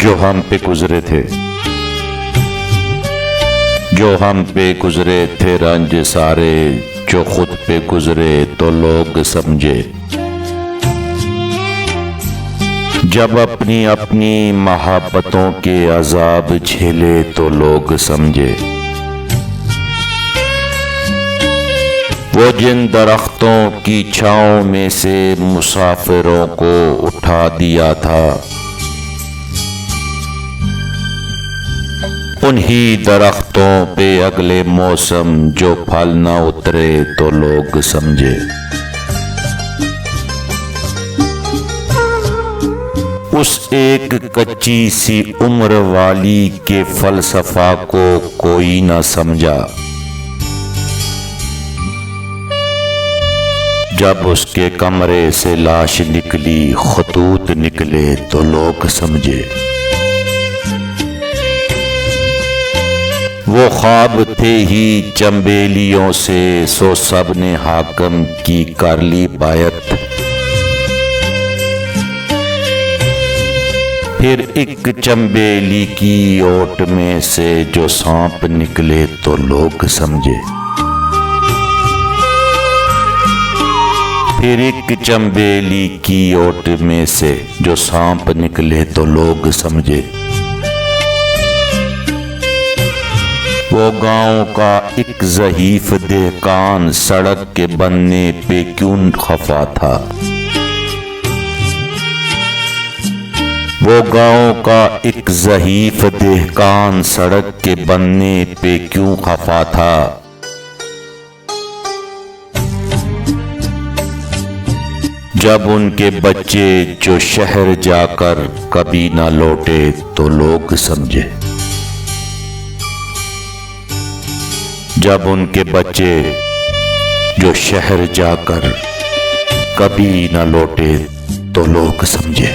जो हम पे गुजरे थे, जो हम पे गुजरे थे रंज सारे, जो खुद पे गुजरे तो लोग समझे। जब अपनी अपनी मोहब्बतों के अजाब झेले तो लोग समझे। वो जिन दरख्तों की छाँव में से मुसाफिरों को उठा दिया था, उन्हीं दरख्तों पे अगले मौसम जो फल न उतरे तो लोग समझे। उस एक कच्ची सी उम्र वाली के फलसफा को कोई न समझा। जब उसके कमरे से लाश निकली, खतूत निकले तो लोग समझे। वो ख्वाब थे ही चंबेलियों से, सो सब ने हाकम की कर ली बायत। फिर एक चंबेली की ओट में से जो सांप निकले तो लोग समझे। फिर एक चंबेली की ओट में से जो सांप निकले तो लोग समझे। वो गांव का एक ज़हीफ देहकान सड़क के बनने पे क्यों खफा था। वो गांव का एक ज़हीफ देहकान सड़क के बनने पे क्यों खफा था। जब उनके बच्चे जो शहर जाकर कभी ना लौटे तो लोग समझे। जब उनके बच्चे जो शहर जाकर कभी ना लौटे तो लोग समझे।